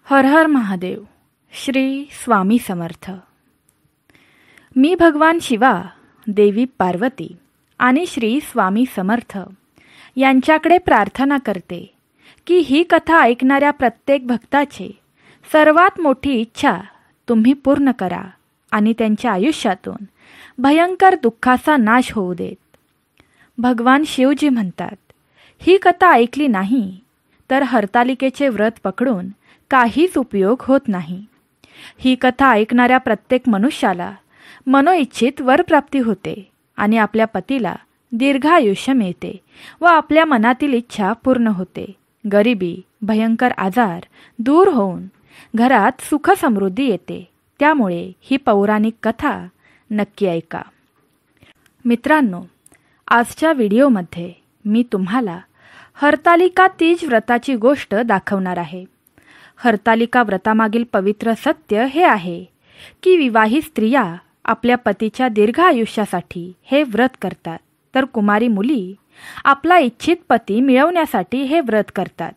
हर हर महादेव. श्री स्वामी समर्थ. मी भगवान शिवा, देवी पार्वती आणि श्री स्वामी समर्थ यांच्याकडे प्रार्थना करते की ही कथा ऐकणाऱ्या प्रत्येक भक्ताची सर्वात मोठी इच्छा तुम्ही पूर्ण करा आणि त्यांच्या आयुष्यातून भयंकर दुःखाचा नाश होऊ देत. भगवान शिवजी म्हणतात, ही कथा ऐकली नाही तर हरतालिकेचे व्रत पकडून काहीच उपयोग होत नाही. ही कथा ऐकणाऱ्या प्रत्येक मनुष्याला मनोइच्छित वरप्राप्ती होते आणि आपल्या पतीला दीर्घायुष्य मिळते व आपल्या मनातील इच्छा पूर्ण होते. गरिबी, भयंकर आजार दूर होऊन घरात सुख समृद्धी येते. त्यामुळे ही पौराणिक कथा नक्की ऐका. मित्रांनो, आजच्या व्हिडिओमध्ये मी तुम्हाला हरतालिका तीज व्रताची गोष्ट दाखवणार आहे. हरतालिका व्रतामागील पवित्र सत्य हे आहे की विवाहित स्त्रिया आपल्या पतीच्या दीर्घ आयुष्यासाठी हे व्रत करतात, तर कुमारी मुली आपला इच्छित पती मिळवण्यासाठी हे व्रत करतात.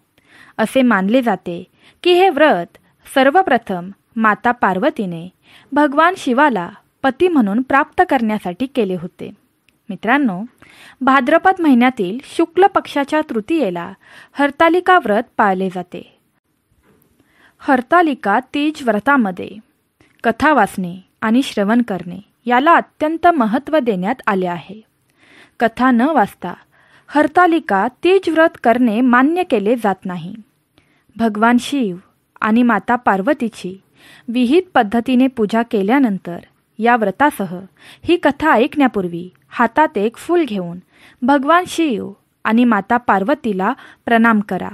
असे मानले जाते की हे व्रत सर्वप्रथम माता पार्वतीने भगवान शिवाला पती म्हणून प्राप्त करण्यासाठी केले होते. मित्रांनो, भाद्रपद महिन्यातील शुक्ल पक्षाच्या तृतीयेला हरतालिका व्रत पाळले जाते. हरतालिका तीज व्रतामध्ये कथा वाचणे आणि श्रवण करणे याला अत्यंत महत्त्व देण्यात आले आहे. कथा न वाचता हरतालिका तीज व्रत करणे मान्य केले जात नाही. भगवान शिव आणि माता पार्वतीची विहित पद्धतीने पूजा केल्यानंतर या व्रतासह ही कथा ऐकण्यापूर्वी हातात एक फूल घेऊन भगवान शिव आणि माता पार्वतीला प्रणाम करा.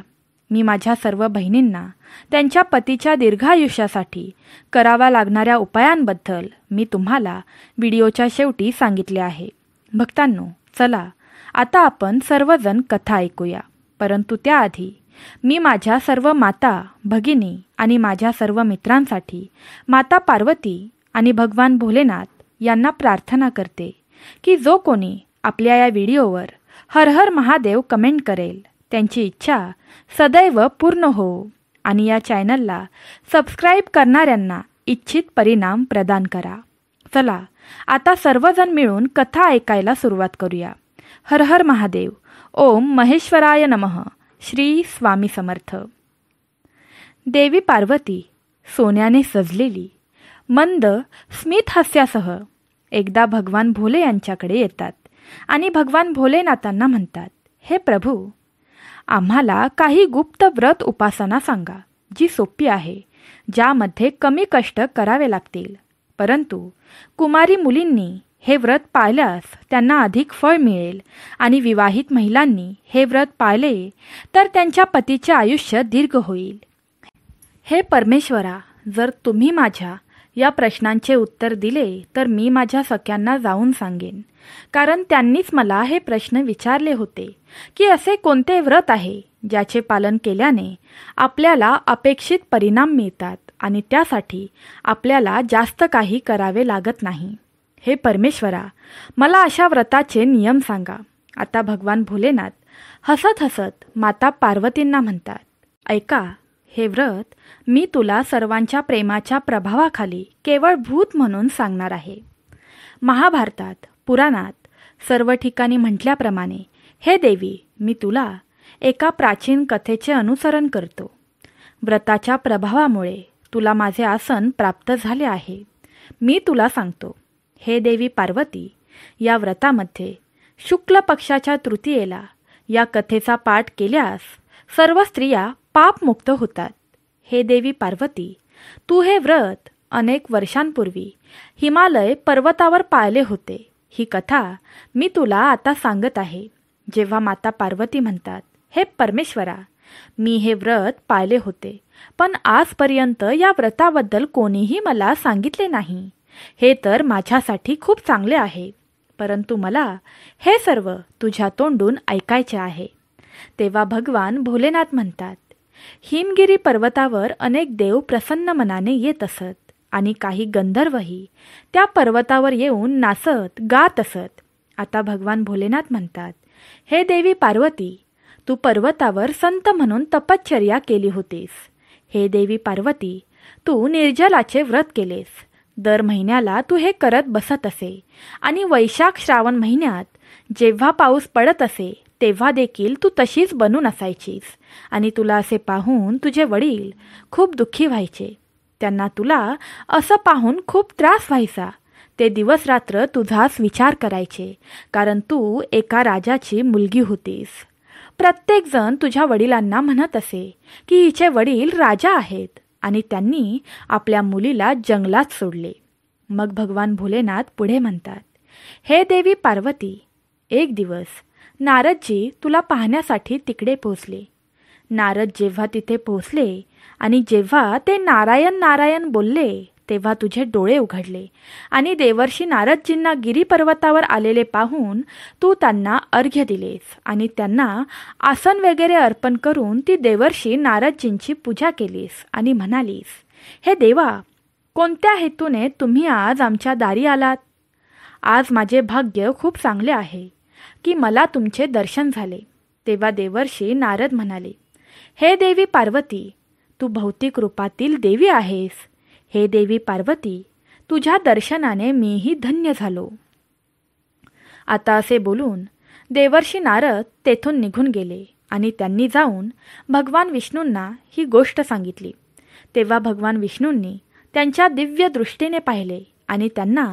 मी माझ्या सर्व बहिणींना त्यांच्या पतीच्या दीर्घायुष्यासाठी कराव्या लागणाऱ्या उपायांबद्दल मी तुम्हाला व्हिडिओच्या शेवटी सांगितले आहे. भक्तांनो, चला आता आपण सर्वजण कथा ऐकूया. परंतु त्याआधी मी माझ्या सर्व माता, भगिनी आणि माझ्या सर्व मित्रांसाठी माता पार्वती आणि भगवान भोलेनाथ यांना प्रार्थना करते की जो कोणी आपल्या या व्हिडिओवर हर हर महादेव कमेंट करेल त्यांची इच्छा सदैव पूर्ण हो आणि या चॅनलला सबस्क्राईब करणाऱ्यांना इच्छित परिणाम प्रदान करा. चला आता सर्वजण मिळून कथा ऐकायला सुरुवात करूया. हर हर महादेव. ओम महेश्वराय नमः. श्री स्वामी समर्थ. देवी पार्वती सोन्याने सजलेली मंद स्मित हास्यासह एकदा भगवान भोले यांच्याकडे येतात आणि भगवान भोलेनाथांना म्हणतात, हे प्रभू, आम्हाला काही गुप्त व्रत उपासना सांगा जी सोपी आहे, ज्यामध्ये कमी कष्ट करावे लागतील, परंतु कुमारी मुलींनी हे व्रत पाळल्यास त्यांना अधिक फळ मिळेल आणि विवाहित महिलांनी हे व्रत पाळले तर त्यांच्या पतीचे आयुष्य दीर्घ होईल. हे परमेश्वरा, जर तुम्ही माझ्या या प्रश्नांचे उत्तर दिले तर मी माझ्या सख्यांना जाऊन सांगेन, कारण त्यांनीच मला हे प्रश्न विचारले होते की असे कोणते व्रत आहे ज्याचे पालन केल्याने आपल्याला अपेक्षित परिणाम मिळतात आणि त्यासाठी आपल्याला जास्त काही करावे लागत नाही. हे परमेश्वरा, मला अशा व्रताचे नियम सांगा. आता भगवान भोलेनाथ हसत हसत माता पार्वतींना म्हणतात, ऐका, हे व्रत मी तुला सर्वांच्या प्रेमाच्या प्रभावाखाली केवळ भूत म्हणून सांगणार आहे. महाभारतात, पुराणात सर्व ठिकाणी म्हटल्याप्रमाणे हे देवी, मी तुला एका प्राचीन कथेचे अनुसरण करतो. व्रताच्या प्रभावामुळे तुला माझे आसन प्राप्त झाले आहे. मी तुला सांगतो, हे देवी पार्वती, या व्रतामध्ये शुक्ल पक्षाच्या तृतीयेला या कथेचा पाठ केल्यास सर्व स्त्रिया पापमुक्त होतात. हे देवी पार्वती, तू हे व्रत अनेक वर्षांपूर्वी हिमालय पर्वतावर पाळले होते. ही कथा मी तुला आता सांगत आहे. जेव्हा माता पार्वती म्हणतात, हे परमेश्वरा, मी हे व्रत पाळले होते, पण आजपर्यंत या व्रताबद्दल कोणीही मला सांगितले नाही. हे तर माझ्यासाठी खूप चांगले आहे, परंतु मला हे सर्व तुझ्या तोंडून ऐकायचे आहे. तेव्हा भगवान भोलेनाथ म्हणतात, हिमगिरी पर्वतावर अनेक देव प्रसन्न मनाने येत असत आणि काही गंधर्वही त्या पर्वतावर येऊन नाचत गात असत. आता भगवान भोलेनाथ म्हणतात, हे देवी पार्वती, तू पर्वतावर संत म्हणून तपश्चर्या केली होतीस. हे देवी पार्वती, तू निर्जलाचे व्रत केलेस. दर महिन्याला तू हे करत बसत असे आणि वैशाख श्रावण महिन्यात जेव्हा पाऊस पडत असे तेव्हा देखील तू तशीच बनून असायचीस. आणि तुला असे पाहून तुझे वडील खूप दुःखी व्हायचे. त्यांना तुला असं पाहून खूप त्रास व्हायचा. ते दिवस रात्र तुझाच विचार करायचे, कारण तू एका राजाची मुलगी होतीस. प्रत्येकजण तुझ्या वडिलांना म्हणत असे की हिचे वडील राजा आहेत आणि त्यांनी आपल्या मुलीला जंगलात सोडले. मग भगवान भोलेनाथ पुढे म्हणतात, हे देवी पार्वती, एक दिवस नारदजी तुला पाहण्यासाठी तिकडे पोहोचले. नारद जेव्हा तिथे पोहोचले आणि जेव्हा ते नारायण नारायण बोलले तेव्हा तुझे डोळे उघडले आणि देवर्षी नारदजींना गिरीपर्वतावर आलेले पाहून तू त्यांना अर्घ्य दिलेस आणि त्यांना आसन वगैरे अर्पण करून ती देवर्षी नारदजींची पूजा केलीस आणि म्हणालीस, हे देवा, कोणत्या हेतूने तुम्ही आज आमच्या दारी आलात? आज माझे भाग्य खूप चांगले आहे की मला तुमचे दर्शन झाले. तेव्हा देवर्षी नारद म्हणाले, हे देवी पार्वती, तू भौतिक रूपातील देवी आहेस. हे देवी पार्वती, तुझ्या दर्शनाने मीही धन्य झालो. आता असे बोलून देवर्षी नारद तेथून निघून गेले आणि त्यांनी जाऊन भगवान विष्णूंना ही गोष्ट सांगितली. तेव्हा भगवान विष्णूंनी त्यांच्या दिव्य दृष्टीने पाहिले आणि त्यांना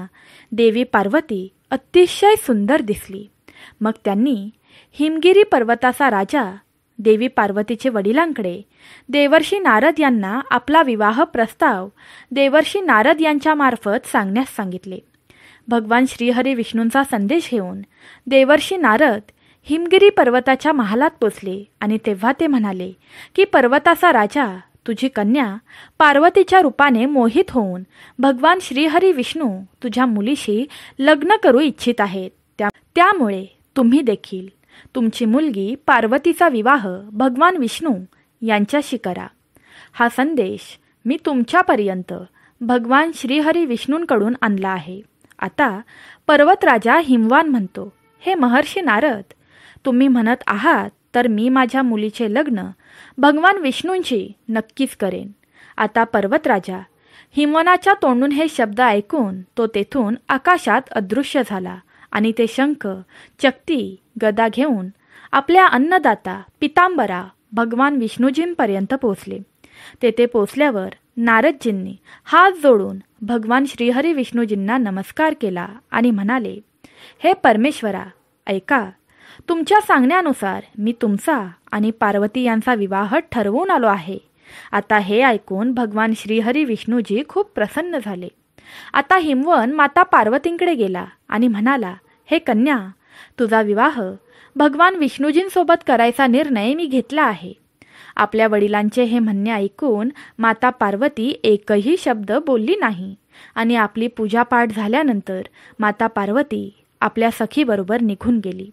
देवी पार्वती अतिशय सुंदर दिसली. मग त्यांनी हिमगिरी पर्वताचा राजा देवी पार्वतीचे वडिलांकडे देवर्षी नारद यांना आपला विवाह प्रस्ताव देवर्षी नारद यांच्यामार्फत सांगण्यास सांगितले. भगवान श्रीहरी विष्णूंचा संदेश घेऊन देवर्षी नारद हिमगिरी पर्वताच्या महालात पोचले आणि तेव्हा ते म्हणाले की पर्वताचा राजा, तुझी कन्या पार्वतीच्या रूपाने मोहित होऊन भगवान श्रीहरी विष्णू तुझ्या मुलीशी लग्न करू इच्छित आहेत. त्यामुळे तुम्ही देखील तुमची मुलगी पार्वतीचा विवाह भगवान विष्णू यांच्याशी करा. हा संदेश मी तुमच्यापर्यंत भगवान श्रीहरी विष्णूंकडून आणला आहे. आता पर्वतराजा हिमवान म्हणतो, हे महर्षी नारद, तुम्ही म्हणत आहात तर मी माझ्या मुलीचे लग्न भगवान विष्णूंशी नक्कीच करेन. आता पर्वतराजा हिमवनाच्या तोंडून हे शब्द ऐकून तो तेथून आकाशात अदृश्य झाला आणि ते शंख, चक्ती, गदा घेऊन आपल्या अन्नदाता पितांबरा भगवान विष्णूजींपर्यंत पोहोचले. तेथे पोचल्यावर नारदजींनी हात जोडून भगवान श्रीहरी विष्णूजींना नमस्कार केला आणि म्हणाले, हे परमेश्वरा, ऐका, तुमच्या सांगण्यानुसार मी तुमचा आणि पार्वती यांचा विवाह ठरवून आलो आहे. आता हे ऐकून भगवान श्रीहरी विष्णूजी खूप प्रसन्न झाले. आता हिमवन माता पार्वतींकडे गेला आणि म्हणाला, हे कन्या, तुझा विवाह भगवान विष्णूजींसोबत करायचा निर्णय मी घेतला आहे. आपल्या वडिलांचे हे म्हणणे ऐकून माता पार्वती एकही शब्द बोलली नाही आणि आपली पूजापाठ झाल्यानंतर माता पार्वती आपल्या सखीबरोबर निघून गेली.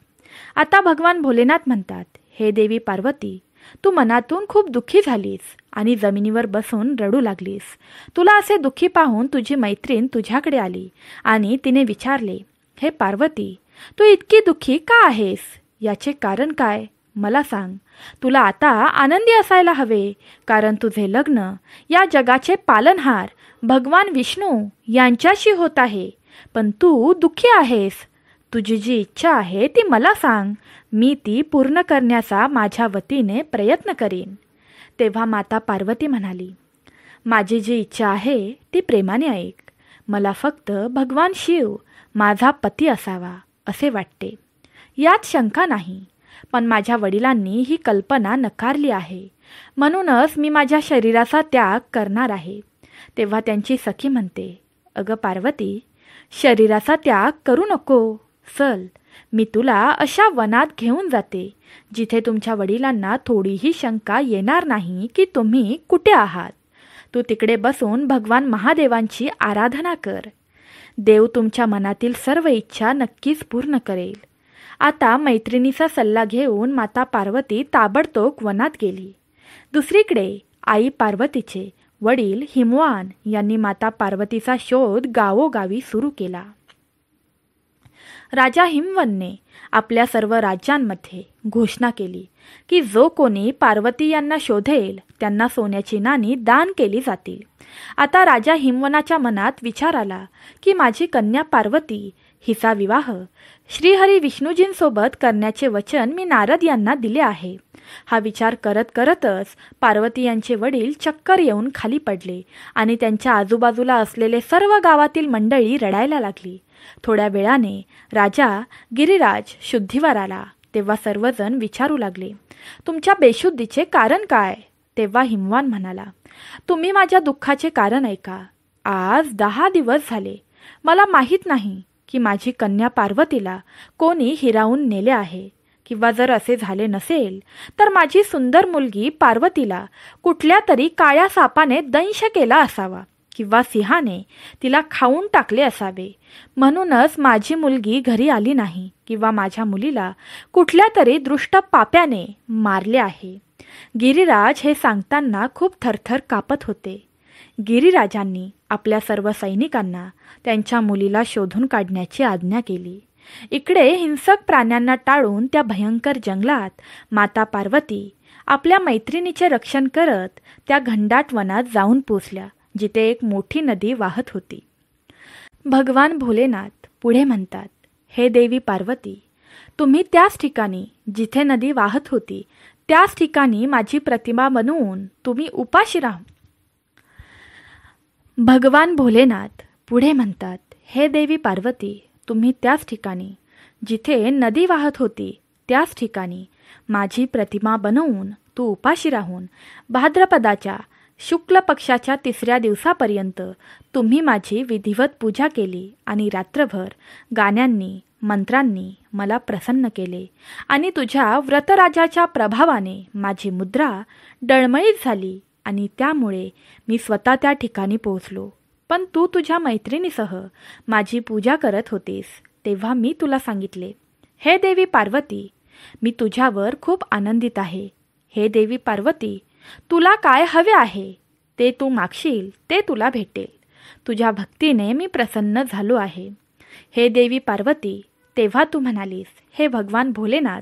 आता भगवान भोलेनाथ म्हणतात, हे देवी पार्वती, तू मनातून खूप दुःखी झालीस आणि जमिनीवर बसून रडू लागलीस. तुला असे दुःखी पाहून तुझी मैत्रीण तुझ्याकडे आली आणि तिने विचारले, हे पार्वती, तू इतकी दुःखी का आहेस? याचे कारण काय? मला सांग. तुला आता आनंदी असायला हवे, कारण तुझे लग्न या जगाचे पालनहार भगवान विष्णू यांच्याशी होत आहे. पण तू दुःखी आहेस. तुझी जी इच्छा आहे ती मला सांग, मी ती पूर्ण करण्याचा माझ्या वतीने प्रयत्न करीन. तेव्हा माता पार्वती म्हणाली, माझी जी इच्छा आहे ती प्रेमाने ऐक. मला फक्त भगवान शिव माझा पती असावा असे वाटते, यात शंका नाही. पण माझ्या वडिलांनी ही कल्पना नकारली आहे, म्हणूनच मी माझ्या शरीराचा त्याग करणार आहे. तेव्हा त्यांची सखी म्हणते, अगं पार्वती, शरीराचा त्याग करू नको. चल, मी तुला अशा वनात घेऊन जाते जिथे तुमच्या वडिलांना थोडीही शंका येणार नाही की तुम्ही कुठे आहात. तू तिकडे बसून भगवान महादेवांची आराधना कर. देव तुमच्या मनातील सर्व इच्छा नक्कीच पूर्ण करेल. आता मैत्रिणीचा सल्ला घेऊन माता पार्वती ताबडतोब वनात गेली. दुसरीकडे आई पार्वतीचे वडील हिमवान यांनी माता पार्वतीचा शोध गावोगावी सुरू केला. राजा हिमवनने आपल्या सर्व राज्यांमध्ये घोषणा केली की जो कोणी पार्वती यांना शोधेल त्यांना सोन्याची नाणी दान केली जातील. आता राजा हिमवनाच्या मनात विचार आला की माझी कन्या पार्वती हिचा विवाह श्रीहरी विष्णूजींसोबत करण्याचे वचन मी नारद यांना दिले आहे. हा विचार करत करतच पार्वती यांचे वडील चक्कर येऊन खाली पडले आणि त्यांच्या आजूबाजूला असलेले सर्व गावातील मंडळी रडायला लागली. थोड्या वेळाने राजा गिरिराज शुद्धीवर आला तेव्हा सर्वजण विचारू लागले, तुमच्या बेशुद्धीचे कारण काय? तेव्हा हिमवान म्हणाला, तुम्ही माझ्या दुःखाचे कारण ऐका. आज 10 दिवस झाले मला माहीत नाही की माझी कन्या पार्वतीला कोणी हिरावून नेले आहे, किंवा जर असे झाले नसेल तर माझी सुंदर मुलगी पार्वतीला कुठल्या तरी काळ्या सापाने दंश केला असावा किंवा सिंहाने तिला खाऊन टाकले असावे. म्हणूनच माझी मुलगी घरी आली नाही किंवा माझ्या मुलीला कुठल्या तरी दृष्ट पाप्याने मारले आहे. गिरिराज हे सांगताना खूप थरथर कापत होते. गिरिराजांनी आपल्या सर्व सैनिकांना त्यांच्या मुलीला शोधून काढण्याची आज्ञा केली. इकडे हिंसक प्राण्यांना टाळून त्या भयंकर जंगलात माता पार्वती आपल्या मैत्रिणीचे रक्षण करत त्या घनदाट वनात जाऊन पोचल्या जिथे एक मोठी नदी वाहत होती. भगवान भोलेनाथ पुढे म्हणतात, हे देवी पार्वती, तुम्ही त्याच ठिकाणी जिथे नदी वाहत होती त्याच ठिकाणी माझी प्रतिमा बनवून तुम्ही उपाशी राहा. भगवान भोलेनाथ पुढे म्हणतात, हे देवी पार्वती, तुम्ही त्याच ठिकाणी जिथे नदी वाहत होती त्याच ठिकाणी माझी प्रतिमा बनवून तू उपाशी राहून भाद्रपदाच्या शुक्ल पक्षाच्या 3ऱ्या दिवसापर्यंत तुम्ही माझी विधिवत पूजा केली आणि रात्रभर गाण्यांनी मंत्रांनी मला प्रसन्न केले आणि तुझ्या व्रतराजाच्या प्रभावाने माझी मुद्रा डळमळीत झाली आणि त्यामुळे मी स्वतः त्या ठिकाणी पोहोचलो. पण तू तुझ्या मैत्रिणीसह माझी पूजा करत होतीस तेव्हा मी तुला सांगितले, हे देवी पार्वती, मी तुझ्यावर खूप आनंदित आहे. हे देवी पार्वती, तुला काय हवे आहे ते तू मागशील ते तुला भेटेल. तुझ्या भक्तीने मी प्रसन्न झालो आहे. हे देवी पार्वती, तेव्हा तू म्हणालीस, हे भगवान भोलेनाथ,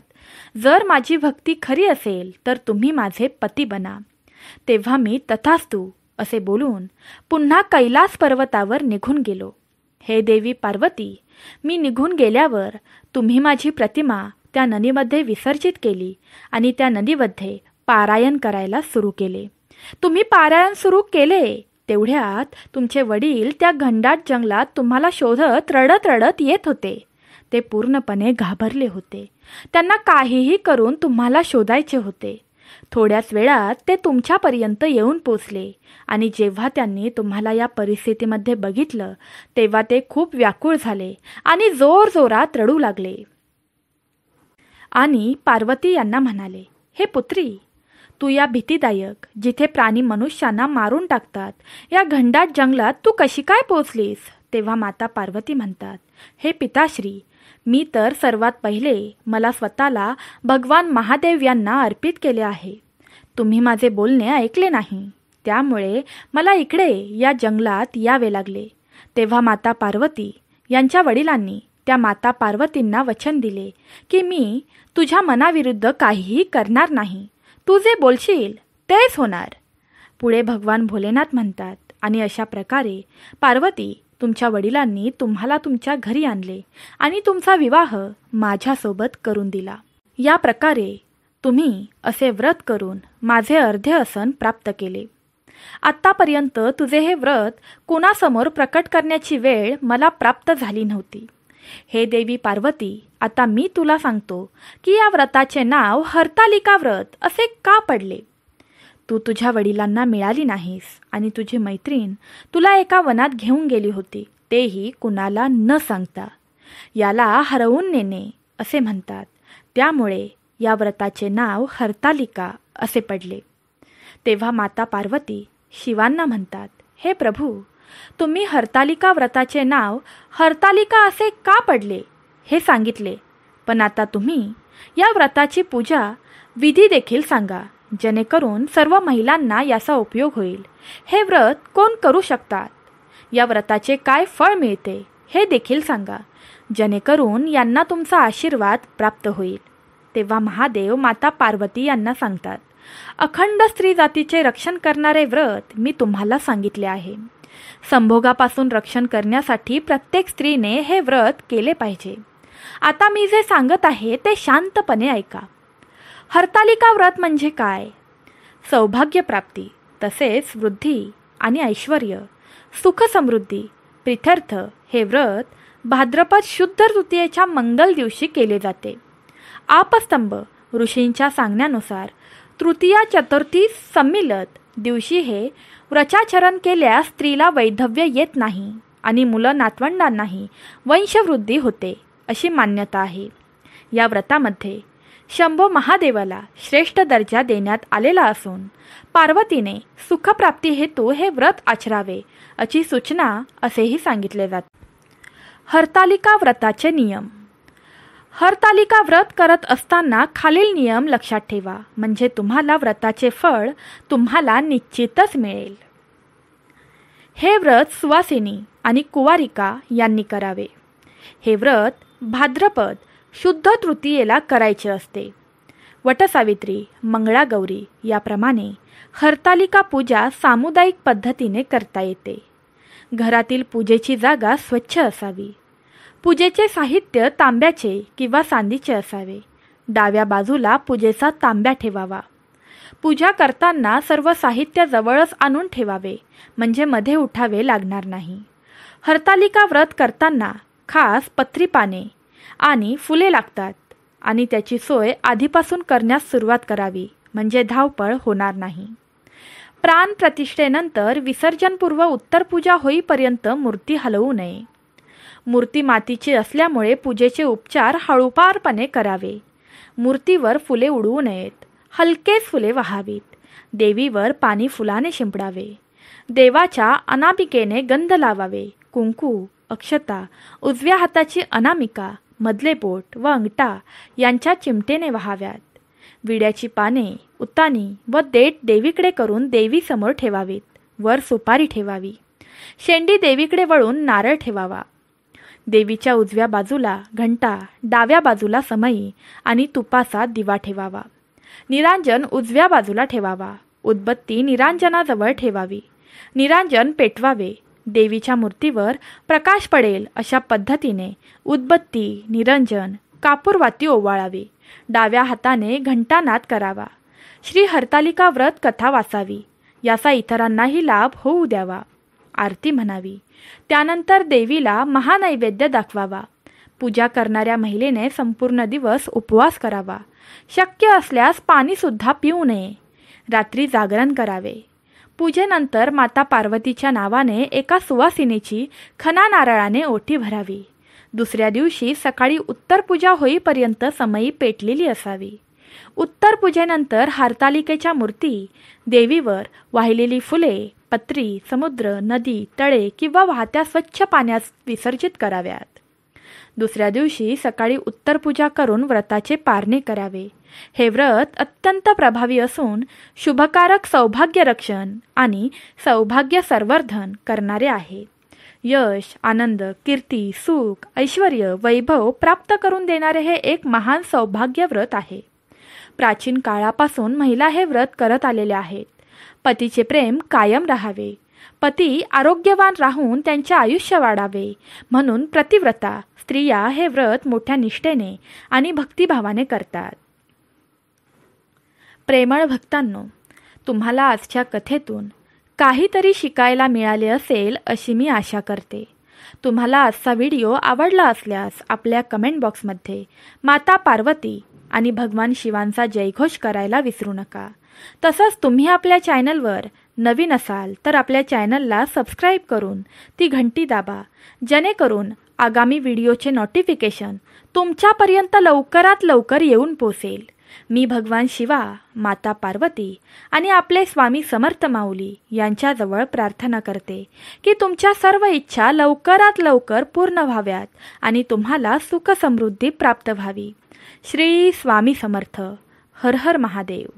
जर माझी भक्ती खरी असेल तर तुम्ही माझे पती बना. तेव्हा मी तथास्तु असे बोलून पुन्हा कैलास पर्वतावर निघून गेलो. हे देवी पार्वती, मी निघून गेल्यावर तुम्ही माझी प्रतिमा त्या नदीमध्ये विसर्जित केली आणि त्या नदीमध्ये पारायण करायला सुरू केले. तुम्ही पारायण सुरू केले तेवढ्यात तुमचे वडील त्या घनदाट जंगलात तुम्हाला शोधत रडत रडत येत होते. ते पूर्णपणे घाबरले होते. त्यांना काहीही करून तुम्हाला शोधायचे होते. थोड्याच वेळात ते तुमच्यापर्यंत येऊन पोचले आणि जेव्हा त्यांनी तुम्हाला या परिस्थितीमध्ये बघितलं तेव्हा ते खूप व्याकुळ झाले आणि जोरजोरात रडू लागले. आणि पार्वती यांना म्हणाले, हे पुत्री, तू या भीतीदायक जिथे प्राणी मनुष्यांना मारून टाकतात या घनदाट जंगलात तू कशी काय पोचलीस? तेव्हा माता पार्वती म्हणतात, हे पिताश्री, मी तर सर्वात पहिले मला स्वतःला भगवान महादेव यांना अर्पित केले आहे. तुम्ही माझे बोलणे ऐकले नाही त्यामुळे मला इकडे या जंगलात यावे लागले. तेव्हा माता पार्वती यांच्या वडिलांनी त्या माता पार्वतींना वचन दिले की मी तुझ्या मनाविरुद्ध काहीही करणार नाही. तू जे बोलशील तेच होणार. पुढे भगवान भोलेनाथ म्हणतात, आणि अशा प्रकारे पार्वती तुमच्या वडिलांनी तुम्हाला तुमच्या घरी आणले आणि तुमचा विवाह माझ्यासोबत करून दिला. या प्रकारे तुम्ही असे व्रत करून माझे अर्धे असन प्राप्त केले. आत्तापर्यंत तुझे हे व्रत कोणासमोर प्रकट करण्याची वेळ मला प्राप्त झाली नव्हती. हे देवी पार्वती, आता मी तुला सांगतो की या व्रताचे नाव हरतालिका व्रत असे का पडले. तू तुझ्या वडिलांना मिळाली नाहीस आणि तुझी मैत्रीण तुला एका वनात घेऊन गेली होती, तेही कुणाला न सांगता. याला हरवून नेणे असे म्हणतात. त्यामुळे या व्रताचे नाव हरतालिका असे पडले. तेव्हा माता पार्वती शिवांना म्हणतात, हे प्रभू, तुम्ही हरतालिका व्रताचे नाव हरतालिका असे का पडले हे सांगितले, पण आता तुम्ही या व्रताची पूजा विधी देखील सांगा जेणेकरून सर्व महिलांना याचा उपयोग होईल. हे व्रत कोण करू शकतात? या व्रताचे काय फळ मिळते हे देखील सांगा, जेणेकरून यांना तुमचा आशीर्वाद प्राप्त होईल. तेव्हा महादेव माता पार्वती यांना सांगतात, अखंड स्त्री जातीचे रक्षण करणारे व्रत मी तुम्हाला सांगितले आहे. संभोगापासून रक्षण करण्यासाठी प्रत्येक स्त्रीने हे व्रत केले पाहिजे. आता मी जे सांगत आहे ते शांतपणे ऐका. हरतालिका व्रत म्हणजे काय? सौभाग्य प्राप्ती, तसेच वृद्धी आणि ऐश्वर्य, सुख समृद्धी प्रित्यर्थ हे व्रत भाद्रपद शुद्ध तृतीयेच्या मंगल दिवशी केले जाते. आपस्तंभ ऋषींच्या सांगण्यानुसार तृतीया चतुर्थी सम्मिलित दिवशी हे व्रताचरण केल्यास स्त्रीला वैधव्य येत नाही आणि मुलं नातवंडांनाही वंशवृद्धी होते अशी मान्यता आहे. या व्रतामध्ये शंभो महादेवाला श्रेष्ठ दर्जा देण्यात आलेला असून पार्वतीने सुखप्राप्ती हेतू हे व्रत आचरावे अशी सूचना असेही सांगितले जाते. हरतालिका व्रताचे नियम. हरतालिका व्रत करत असताना खालील नियम लक्षात ठेवा, म्हणजे तुम्हाला व्रताचे फळ तुम्हाला निश्चितच मिळेल. हे व्रत सुवासिनी आणि कुवारिका यांनी करावे. हे व्रत भाद्रपद शुद्ध तृतीयेला करायचे असते. वटसावित्री, मंगळागौरी याप्रमाणे हरतालिका पूजा सामुदायिक पद्धतीने करता येते. घरातील पूजेची जागा स्वच्छ असावी. पूजेचे साहित्य तांब्याचे किंवा चांदीचे असावे. डाव्या बाजूला पूजेचा तांब्या ठेवावा. पूजा करताना सर्व साहित्य जवळच आणून ठेवावे, म्हणजे मध्ये उठावे लागणार नाही. हरतालिका व्रत करताना खास पत्री पाने आणि फुले लागतात आणि त्याची सोय आधीपासून करण्यास सुरुवात करावी, म्हणजे धावपळ होणार नाही. प्राण प्रतिष्ठेनंतर विसर्जनपूर्व उत्तर पूजा होईपर्यंत मूर्ती हलवू नये. मूर्ती मातीची असल्यामुळे पूजेचे उपचार हळूवारपणे करावे. मूर्तीवर फुले उडवू नयेत. हलकेच फुले वाहावीत. देवीवर पाणी फुलाने शिंपडावे. देवाच्या अनामिकेने गंध लावावे. कुंकू, अक्षता, उजव्या हाताची अनामिका, मधले बोट व अंगठा यांच्या चिमटेने वाहाव्यात. विड्याची पाने, उतानी व देठ देवीकडे करून देवीसमोर ठेवावीत. वर सुपारी ठेवावी. शेंडी देवीकडे वळून नारळ ठेवावा. देवीच्या उजव्या बाजूला घंटा, डाव्या बाजूला समई आणि तुपाचा दिवा ठेवावा. निरांजन उजव्या बाजूला ठेवावा. उदबत्ती निरांजनाजवळ ठेवावी. निरांजन पेटवावे. देवीच्या मूर्तीवर प्रकाश पडेल अशा पद्धतीने उदबत्ती, निरंजन, कापूरवाती ओवाळावी. डाव्या हाताने घंटानाद करावा. श्री हरतालिका व्रत कथा वाचावी. याचा इतरांनाही लाभ होऊ द्यावा. आरती म्हणावी. त्यानंतर देवीला महानैवेद्य दाखवावा. पूजा करणाऱ्या महिलेने संपूर्ण दिवस उपवास करावा. शक्य असल्यास पाणीसुद्धा पिऊ नये. रात्री जागरण करावे. पूजेनंतर माता पार्वतीच्या नावाने एका सुवासिनीची खणा नारळाने ओटी भरावी. दुसऱ्या दिवशी सकाळी उत्तर पूजा होईपर्यंत समई पेटलेली असावी. उत्तर पूजेनंतर हरतालिकेच्या मूर्ती, देवीवर वाहिलेली फुले, पत्री, समुद्र, नदी, तळे किंवा वाहत्या स्वच्छ पाण्यात विसर्जित कराव्यात. दुसऱ्या दिवशी सकाळी उत्तर पूजा करून व्रताचे पारणे करावे. हे व्रत अत्यंत प्रभावी असून शुभकारक सौभाग्य रक्षण आणि सौभाग्य संवर्धन करणारे आहे. यश, आनंद, कीर्ती, सुख, ऐश्वर्य, वैभव प्राप्त करून देणारे हे एक महान सौभाग्य व्रत आहे. प्राचीन काळापासून महिला हे व्रत करत आलेल्या आहेत. पतीचे प्रेम कायम राहावे. पती आरोग्यवान राहून त्यांचे आयुष्य वाढावे म्हणून प्रतिव्रता स्त्रिया हे व्रत मोठ्या निष्ठेने आणि भक्तिभावाने करतात. प्रेमळ भक्तांनो, तुम्हाला आजच्या कथेतून काहीतरी शिकायला मिळाले असेल अशी मी आशा करते. तुम्हाला आजचा व्हिडिओ आवडला असल्यास आपल्या कमेंट बॉक्समध्ये माता पार्वती आणि भगवान शिवांचा जयघोष करायला विसरू नका. तसंच तुम्ही आपल्या चॅनलवर नवीन असाल तर आपल्या चॅनलला सबस्क्राईब करून ती घंटी दाबा, जेणेकरून आगामी व्हिडिओचे नोटिफिकेशन तुमच्यापर्यंत लवकरात लवकर येऊन पोहोचेल. मी भगवान शिवा, माता पार्वती आणि आपले स्वामी समर्थ माऊली यांच्याजवळ प्रार्थना करते की तुमच्या सर्व इच्छा लवकरात लवकर पूर्ण व्हाव्यात आणि तुम्हाला सुख समृद्धी प्राप्त व्हावी. श्री स्वामी समर्थ. हर हर महादेव.